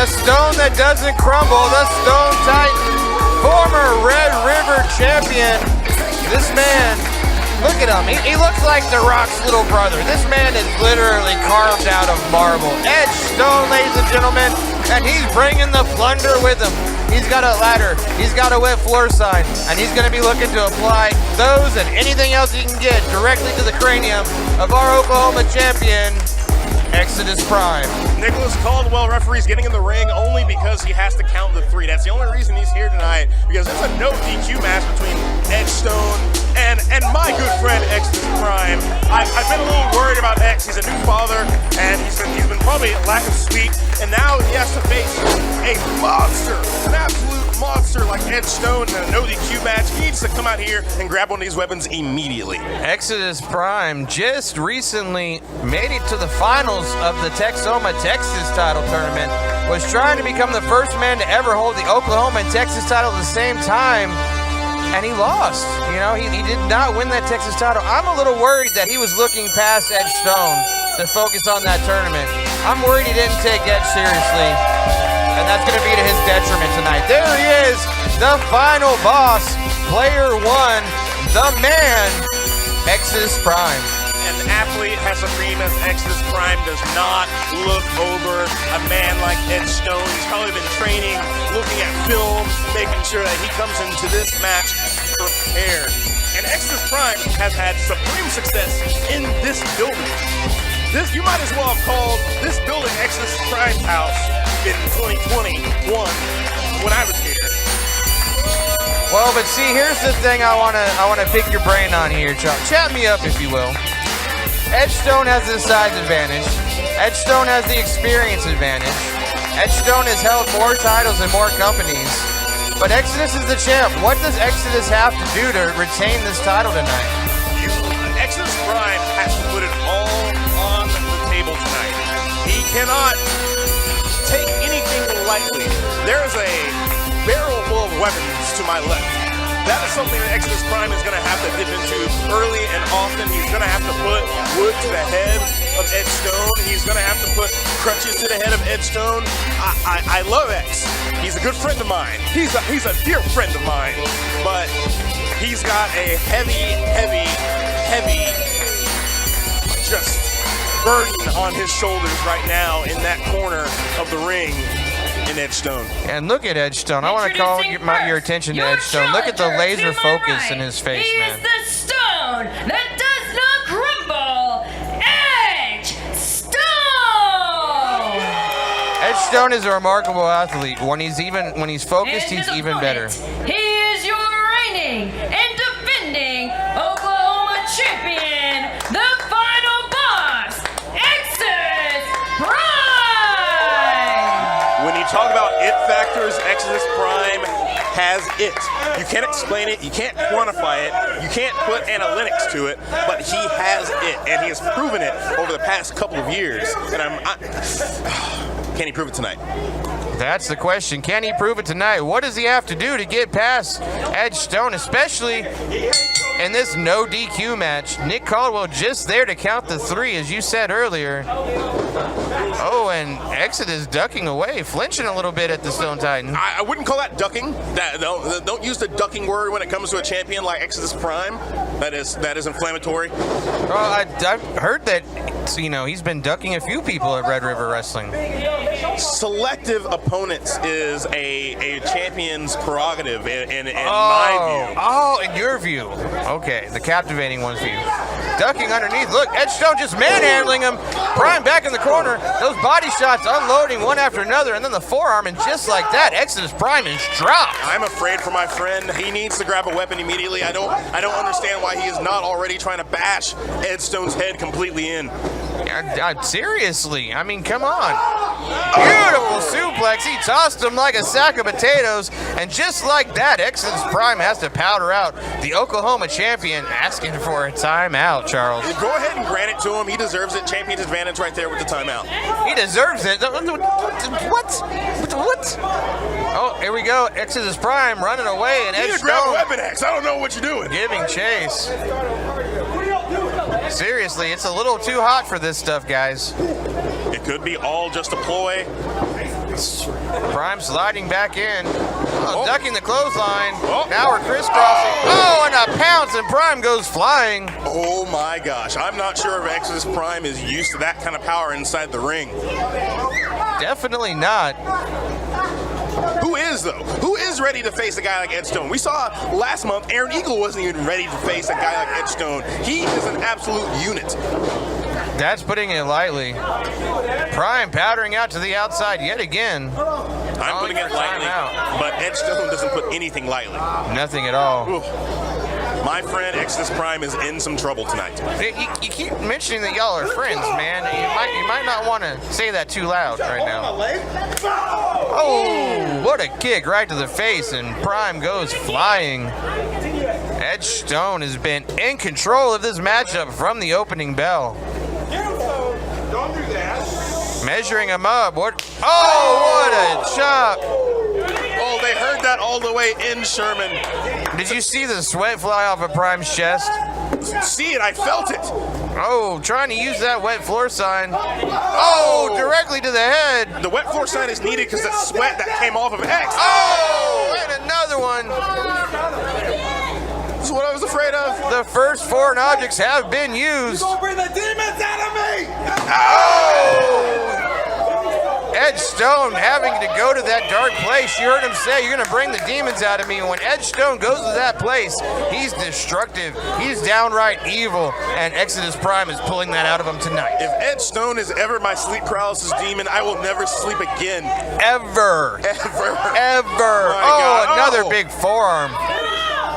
The stone that doesn't crumble, the Stone Titan, former Red River champion. This man, look at him. He looks like The Rock's little brother. This man is literally carved out of marble. Edge Stone, ladies and gentlemen, and he's bringing the plunder with him. He's got a ladder, he's got a wet floor sign, and he's going to be looking to apply those and anything else he can get directly to the cranium of our Oklahoma champion, Exodus Prime. Nicholas Caldwell, referee's getting in the ring only because he has to count the 3. That's the only reason he's here tonight, because it's a no DQ match between Edge Stone and my good friend Exodus Prime. I've been a little worried about X. He's a new father, and he's been probably a lack of sleep, and now he has to face a monster, an absolute monster like Edge Stone in a no DQ match. He needs to come out here and grab one of these weapons immediately. Exodus Prime just recently made it to the finals of the Texoma, Texas title tournament, was trying to become the first man to ever hold the Oklahoma and Texas title at the same time, and he lost. You know, he did not win that Texas title. I'm a little worried that he was looking past Edge Stone to focus on that tournament. I'm worried he didn't take Edge seriously, and that's going to be to his detriment tonight. There he is, the final boss, player 1, the man, Exodus Prime. An athlete as supreme as Exodus Prime does not look over a man like Edge Stone. He's probably been training, looking at film, making sure that he comes into this match prepared. And Exodus Prime has had supreme success in this building. You might as well have called this building Exodus Prime's house in 2021 when I was here. Well, but see, here's the thing I wanna pick your brain on here, Chuck. Chat me up, if you will. Edge Stone has the size advantage. Edge Stone has the experience advantage. Edge Stone has held more titles in more companies. But Exodus is the champ. What does Exodus have to do to retain this title tonight? Exodus Prime has to put it all on the table tonight. He cannot take anything lightly. There's a barrel full of weapons to my left. That is something that Exodus Prime is going to have to dip into early and often. He's going to have to put wood to the head of Edge Stone. He's going to have to put crutches to the head of Edge Stone. I love X. He's a good friend of mine. He's a dear friend of mine. But he's got a heavy just burden on his shoulders right now in that corner of the ring. In Edge Stone. And look at Edge Stone. I want to call your attention to Edge Stone. Look at the laser focus in his face, man. He is the stone that does not crumble. Edge Stone! Edge Stone is a remarkable athlete. When he's focused, he's even better. He is your reigning and defending Oklahoma champion, the final boss, Exodus Prime! When you talk about it factors, Exodus Prime has it. You can't explain it, you can't quantify it, you can't put analytics to it, but he has it, and he has proven it over the past couple of years. And can he prove it tonight? That's the question. Can he prove it tonight? What does he have to do to get past Edge Stone, especially in this no DQ match? Nick Caldwell just there to count the 3, as you said earlier. Oh, and Exodus ducking away, flinching a little bit at the Stone Titan. I wouldn't call that ducking. Don't use the ducking word when it comes to a champion like Exodus Prime. That is inflammatory. Well, I've heard that, you know, he's been ducking a few people at Red River Wrestling. Selective opponents is a champion's prerogative in my view. Oh, in your view. Okay, the captivating one's view. Ducking underneath. Look, Edge Stone just manhandling him. Prime back in the corner. Those body shots unloading one after another, and then the forearm, and just like that, Exodus Prime is dropped. I'm afraid for my friend. He needs to grab a weapon immediately. I don't understand why he is not already trying to bash Edge Stone's head completely in. Seriously, I mean, come on. Beautiful suplex. He tossed him like a sack of potatoes, and just like that, Exodus Prime has to powder out the Oklahoma champion, asking for a timeout, Charles. Go ahead and grant it to him. He deserves it. Champion's advantage right there with the timeout. He deserves it. What? Oh, here we go. Exodus Prime running away, and Edge Stone. Grab a weapon, X. I don't know what you're doing. Giving chase. Seriously, it's a little too hot for this stuff, guys. It could be all just a ploy. Prime sliding back in. Oh, ducking the clothesline. Oh. Now we're crisscrossing. Oh, and a pounce, and Prime goes flying. Oh my gosh, I'm not sure if Exodus Prime is used to that kind of power inside the ring. Definitely not. Who is, though? Who is ready to face a guy like Ed Stone? We saw last month Aaron Eagle wasn't even ready to face a guy like Ed Stone. He is an absolute unit. That's putting it lightly. Prime powdering out to the outside yet again. I'm putting it lightly, but Ed Stone doesn't put anything lightly. Nothing at all. Ooh. My friend Exodus Prime is in some trouble tonight. You keep mentioning that y'all are friends, man. You might not want to say that too loud right now. Oh, what a kick right to the face, and Prime goes flying. Ed Stone has been in control of this matchup from the opening bell. Don't do that. Measuring him up. What? Oh, what a chop. Oh, they heard that all the way in Sherman. Did you see the sweat fly off of Prime's chest? See it, I felt it. Oh, trying to use that wet floor sign. Oh, directly to the head. The wet floor sign is needed because the sweat that came off of X. Oh, and another one. This is what I was afraid of. The first foreign objects have been used. Don't bring the demons out of me! Oh! Ed Stone having to go to that dark place. You heard him say, you're going to bring the demons out of me. And when Ed Stone goes to that place, he's destructive. He's downright evil. And Exodus Prime is pulling that out of him tonight. If Ed Stone is ever my sleep paralysis demon, I will never sleep again. Ever. Ever. Ever. My Oh, God. another Oh. big forearm.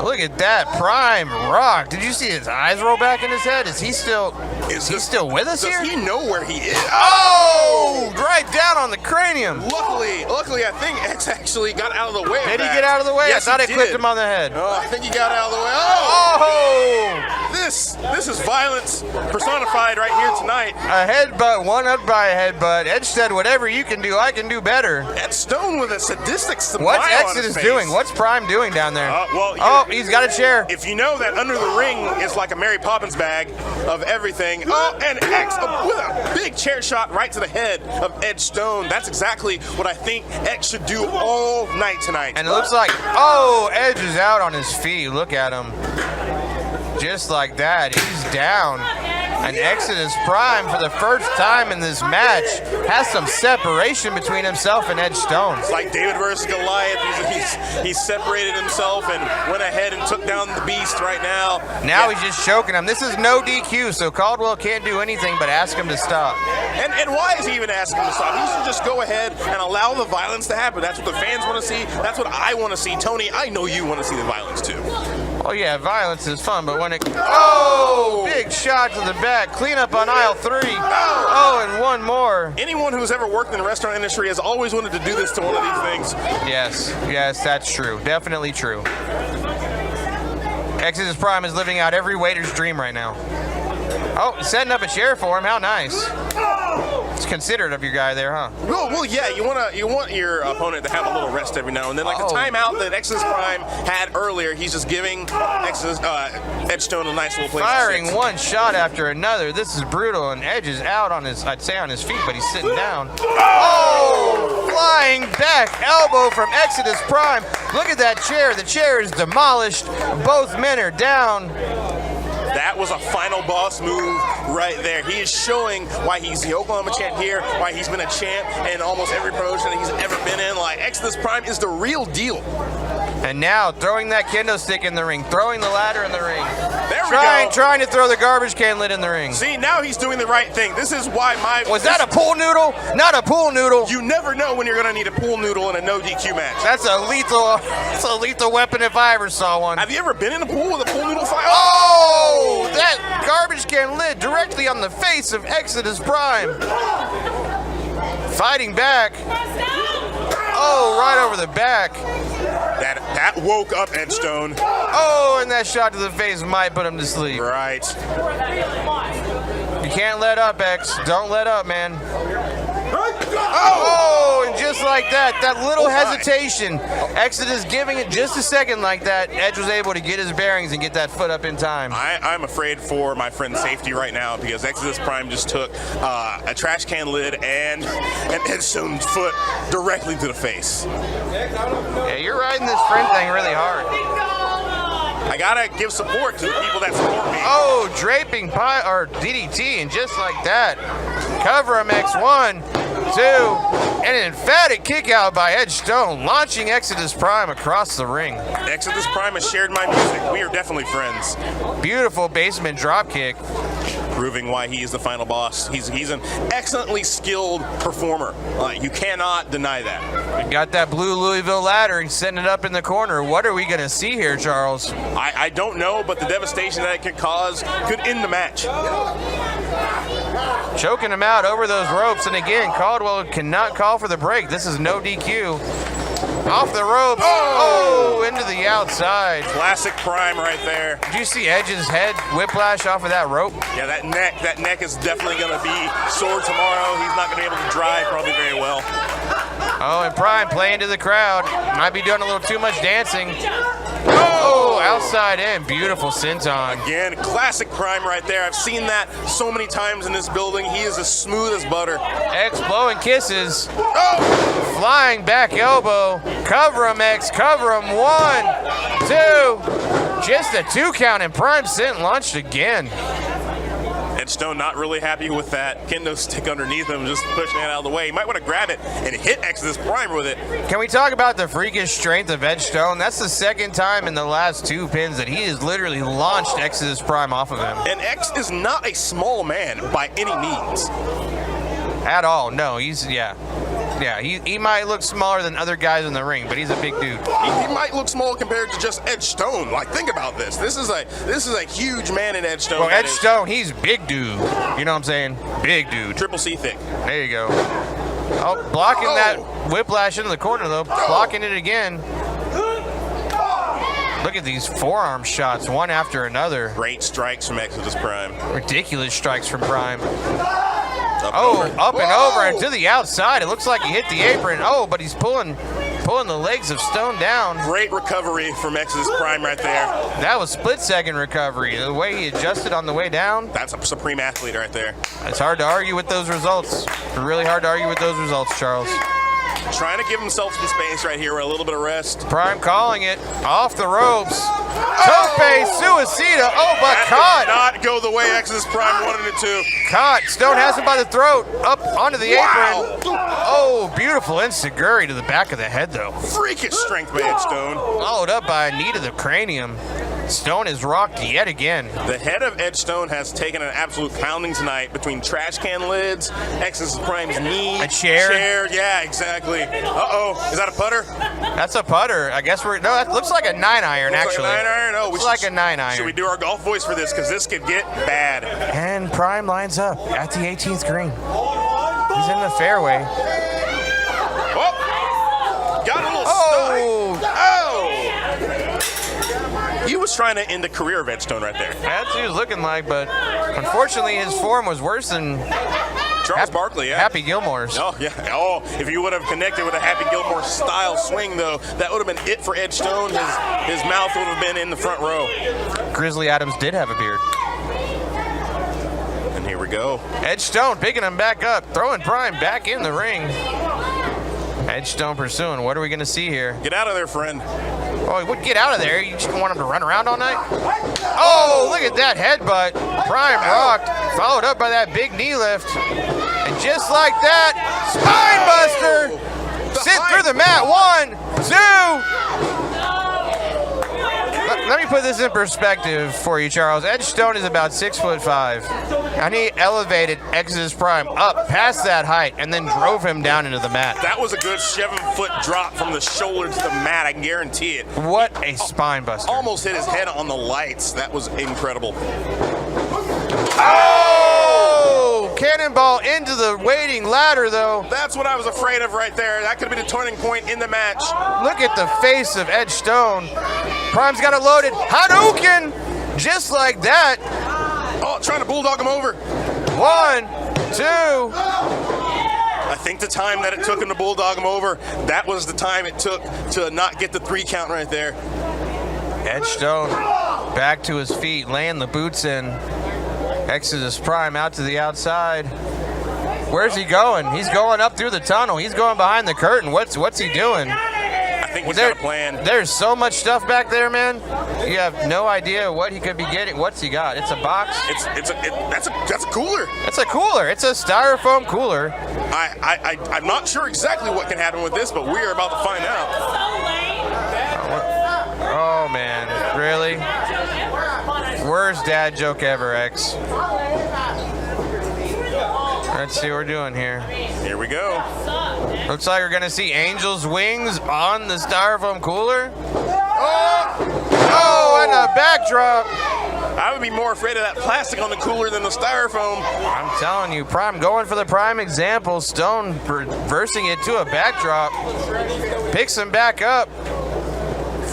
Look at that. Prime rock. Did you see his eyes roll back in his head? Is he still with us here? Does he know where he is? Oh! Right down on the cranium. Luckily, I think X actually got out of the way. Did he get out of the way? Yes, I thought he it clipped did. him on the head. Oh, I think he got out of the way. Oh! This is violence personified right here tonight. A headbutt, one up by a headbutt. Edge said, whatever you can do, I can do better. Ed Stone with a sadistic smile What's on his Exodus face. doing? What's Prime doing down there? Well, he's got a chair. If you know that under the ring is like a Mary Poppins bag of everything. Oh, and X with a big chair shot right to the head of Ed Stone. That's exactly what I think X should do all night tonight. And it looks like, oh, Edge is out on his feet. Look at him. Just like that, he's down. And Exodus Prime, for the first time in this match, has some separation between himself and Ed Stone. It's like David versus Goliath. He's separated himself and went ahead and took down the beast right now. Now he's just choking him. This is no DQ, so Caldwell can't do anything but ask him to stop. And why is he even asking him to stop? He should just go ahead and allow the violence to happen. That's what the fans want to see. That's what I want to see. Tony, I know you want to see the violence too. Oh yeah, violence is fun, but when it... Oh! Big shot to the back. Clean up on aisle 3. Oh, and one more. Anyone who's ever worked in the restaurant industry has always wanted to do this to one of these things. Yes, that's true. Definitely true. Exodus Prime is living out every waiter's dream right now. Oh, setting up a chair for him. How nice. It's considerate of your guy there, huh? Well, yeah. You want your opponent to have a little rest every now and then, like the timeout that Exodus Prime had earlier. He's just giving Edge Stone a nice little place. Firing one shot after another. This is brutal, and Edge is out on his, I'd say on his feet, but he's sitting down. Oh! Flying back elbow from Exodus Prime. Look at that chair. The chair is demolished. Both men are down. That was a final boss move right there. He is showing why he's the Oklahoma champ here, why he's been a champ in almost every promotion that he's ever been in. Like, Exodus Prime is the real deal. And now throwing that kendo stick in the ring, throwing the ladder in the ring. There we go. Trying to throw the garbage can lid in the ring. See, now he's doing the right thing. This is why Was that a pool noodle? Not a pool noodle. You never know when you're going to need a pool noodle in a no DQ match. That's a lethal weapon if I ever saw one. Have you ever been in a pool with a pool noodle fight? Oh! That garbage can lid directly on the face of Exodus Prime. Fighting back. Oh, right over the back. That woke up Ed Stone. Oh, and that shot to the face might put him to sleep. Right. You can't let up, X. Don't let up, man. Oh, and just like like that, that little Oh, my. hesitation, Exodus giving it just a second like that, Edge was able to get his bearings and get that foot up in time. I'm afraid for my friend's safety right now because Exodus Prime just took a trash can lid and an Edgestone's foot directly to the face. Yeah, you're riding this friend thing really hard. I gotta give support to the people that support me. Oh, draping pie or DDT, and just like that, cover him X1, 2, and an emphatic kick out by Edge Stone, launching Exodus Prime across the ring. Exodus Prime has shared my music. We are definitely friends. Beautiful basement drop kick. Proving why he is the final boss. He's an excellently skilled performer. You cannot deny that. We got that blue Louisville ladder and setting it up in the corner. What are we going to see here, Charles? I don't know, but the devastation that it could cause could end the match. Choking him out over those ropes, and again, Caldwell cannot call for the break. This is no DQ. Off the ropes. Oh, into the outside. Classic Prime right there. Did you see Edge's head whiplash off of that rope? Yeah, that neck is definitely going to be sore tomorrow. He's not going to be able to drive probably very well. Oh, and Prime playing to the crowd. Might be doing a little too much dancing. Oh, outside in. Beautiful senton. Again, classic Prime right there. I've seen that so many times in this building. He is as smooth as butter. X blowing kisses. Oh! Flying back elbow. Cover him, X. Cover him. 1, 2. Just a 2 count, and Prime sent launched again. Edgestone not really happy with that kendo stick underneath him, just pushing it out of the way. He might want to grab it and hit Exodus Prime with it. Can we talk about the freakish strength of Edgestone? That's the second time in the last 2 pins that he has literally launched Exodus Prime off of him. And X is not a small man by any means. At all. No, Yeah, he might look smaller than other guys in the ring, but he's a big dude. He might look small compared to just Edgestone. Like, think about this. This is a huge man in Edgestone. Well, Edgestone, he's big dude. You know what I'm saying? Big dude. Triple C thick. There you go. Oh, blocking that whiplash into the corner, though. Blocking it again. Look at these forearm shots, one after another. Great strikes from Exodus Prime. Ridiculous strikes from Prime. Up And over and to the outside. It looks like he hit the apron. Oh, but he's pulling the legs of Stone down. Great recovery from Exodus Prime right there. That was split-second recovery. The way he adjusted on the way down. That's a supreme athlete right there. It's hard to argue with those results. Really hard to argue with those results, Charles. Trying to give himself some space right here with a little bit of rest. Prime calling it. Off the ropes. Tope Suicida. Oh, but That caught. did not go the way Exodus Prime wanted it to. Caught. Stone has him by the throat. Up onto the Wow. apron. Oh, beautiful enziguri to the back of the head, though. Freakish strength by Edgestone. Followed up by a knee to the cranium. Stone is rocked yet again. The head of Edgestone has taken an absolute pounding tonight between trash can lids, Exodus Prime's knee. A chair. Yeah, exactly. Uh-oh. Is that a putter? That's a putter. I guess no, that looks like a 9-iron, Looks actually. like a 9-iron? Oh, Looks like a 9-iron. Should we do our golf voice for this? Because this could get bad. And Prime lines up at the 18th green. He's in the fairway. Oh! Got a little Oh! stuck. Oh! He was trying to end the career of Edgestone right there. That's what he was looking like, but unfortunately his form was worse than Charles Barkley, yeah. Happy Gilmore's. Oh, yeah. Oh, if you would have connected with a Happy Gilmore style swing, though, that would have been it for Edgestone. His mouth would have been in the front row. Grizzly Adams did have a beard. And here we go. Edgestone picking him back up, throwing Prime back in the ring. Edgestone pursuing. What are we going to see here? Get out of there, friend. Oh, he wouldn't get out of there. You just want him to run around all night? Oh, look at that headbutt. Prime rocked, followed up by that big knee lift. And just like that, spine buster. Sit through the mat. 1, 2. Let me put this in perspective for you, Charles. Edgestone is about 6'5", and he elevated Exodus Prime up past that height and then drove him down into the mat. That was a good 7-foot drop from the shoulder to the mat, I can guarantee it. What a spine buster. Almost hit his head on the lights. That was incredible. Oh! Cannonball into the waiting ladder, though. That's what I was afraid of right there. That could have been a turning point in the match. Look at the face of Edgestone. Prime's got it loaded. Hadouken! Just like that. Oh, trying to bulldog him over. 1, 2. I think the time that it took him to bulldog him over, that was the time it took to not get the 3 count right there. Edge Stone back to his feet, laying the boots in. Exodus Prime out to the outside. Where's he going? He's going up through the tunnel. He's going behind the curtain. What's he doing? I think he's got a plan. There's so much stuff back there, man. You have no idea what he could be getting. What's he got? It's a box. That's a cooler. It's a cooler. It's a styrofoam cooler. I'm not sure exactly what can happen with this, but we are about to find out. Oh man, really? Worst dad joke ever, X. Let's see what we're doing here. Here we go. Looks like we're gonna see Angel's wings on the styrofoam cooler. Oh, and a backdrop. I would be more afraid of that plastic on the cooler than the styrofoam. I'm telling you, Prime going for the prime example. Stone reversing it to a backdrop. Picks him back up.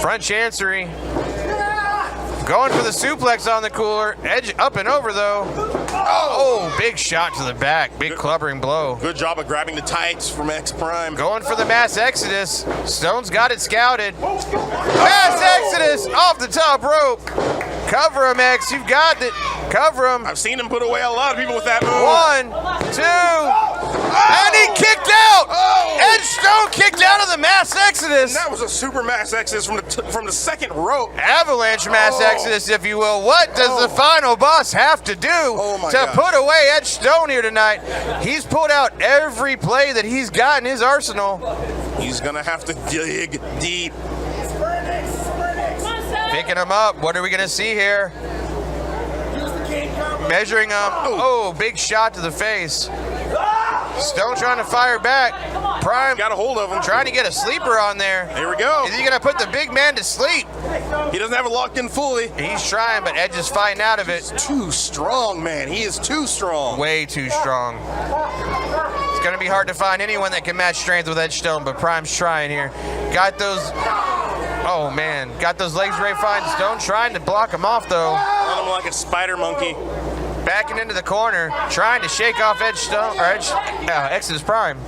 Front chancery. Going for the suplex on the cooler. Edge up and over though. Oh, big shot to the back. Big clubbering blow. Good job of grabbing the tights from X Prime. Going for the mass exodus. Stone's got it scouted. Mass exodus off the top rope. Cover him, X. You've got it. Cover him. I've seen him put away a lot of people with that move. 1, 2, and he kicked out. Edge Stone kicked out of the mass exodus. And that was a super mass exodus from the second rope. Avalanche mass exodus, if you will. What does the final boss have to do to put away Edge Stone here tonight? He's pulled out every play that he's got in his arsenal. He's gonna have to dig deep. Picking him up. What are we gonna see here? Measuring him. Oh, big shot to the face. Stone trying to fire back. Prime got a hold of him. Trying to get a sleeper on there. Here we go. Is he gonna put the big man to sleep? He doesn't have it locked in fully. He's trying, but Edge is fighting out of it. He's too strong, man. He is too strong. Way too strong. It's gonna be hard to find anyone that can match strength with Edge Stone, but Prime's trying here. Got those. Oh man, got those legs very fine. Stone trying to block him off though. On him like a spider monkey. Backing into the corner, trying to shake off Edge Stone, or Exodus Prime.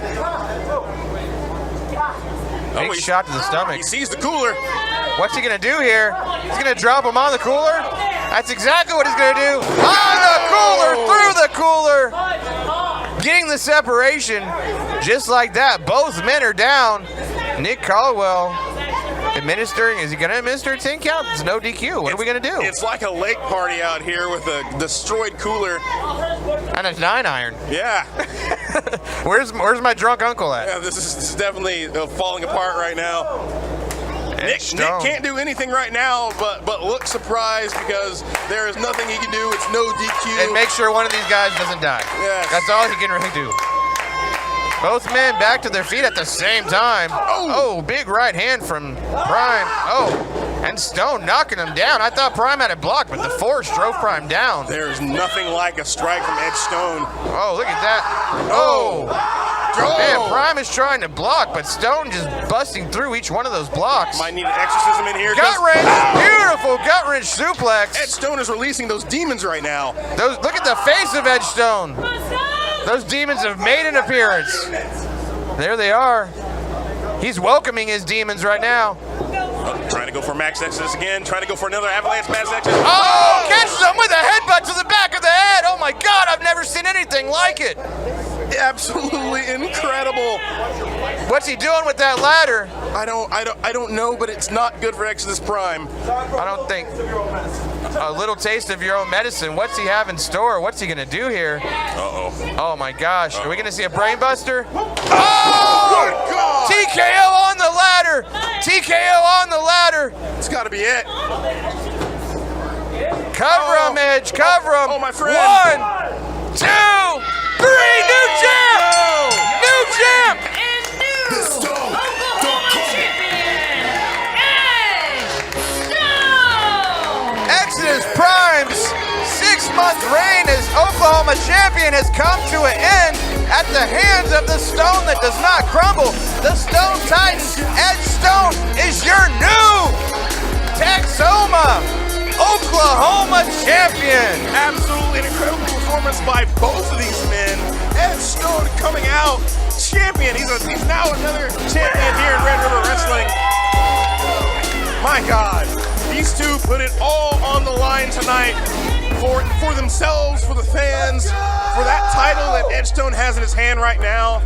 Big shot to the stomach. He sees the cooler. What's he gonna do here? He's gonna drop him on the cooler? That's exactly what he's gonna do. On the cooler, through the cooler. Getting the separation, just like that. Both men are down. Nick Caldwell administering. Is he gonna administer a 10 count? It's no DQ. What are we gonna do? It's like a lake party out here with a destroyed cooler and a 9-iron. Yeah. Where's my drunk uncle at? Yeah, this is definitely falling apart right now. Nick can't do anything right now, but look surprised because there is nothing he can do. It's no DQ. And make sure one of these guys doesn't die. Yes. That's all he can really do. Both men back to their feet at the same time. Oh, big right hand from Prime. Oh, and Stone knocking him down. I thought Prime had it blocked, but the force drove Prime down. There's nothing like a strike from Edge Stone. Oh, look at that. Oh. Man, Prime is trying to block, but Stone just busting through each one of those blocks. Might need an exorcism in here. Gut wrench. Beautiful gut wrench suplex. Edge Stone is releasing those demons right now. Look at the face of Edge Stone. Those demons have made an appearance. There they are. He's welcoming his demons right now. Trying to go for max exodus again. Trying to go for another avalanche max exodus. Oh, catches him with a headbutt to the back of the head. Oh my God, I've never seen anything like it. Absolutely incredible. What's he doing with that ladder? I don't know, but it's not good for Exodus Prime. I don't think. A little taste of your own medicine. What's he have in store? What's he gonna do here? Uh-oh. Oh my gosh. Are we gonna see a brain buster? Oh! Good God! TKO on the ladder! TKO on the ladder! It's gotta be it. Cover him, Edge. Cover him. Oh, my friend. 1, 2, 3. New champ! New champ! And new Oklahoma champion, Edge Stone! Exodus Prime's 6-month reign as Oklahoma champion has come to an end at the hands of the stone that does not crumble. The Stone Titan, Edge Stone, is your new Texoma Oklahoma champion. Absolutely incredible performance by both of these men. Edge Stone coming out champion. He's now another champion here in Red River Wrestling. My God, these two put it all on the line tonight for themselves, for the fans, for that title that Edgestone has in his hand right now.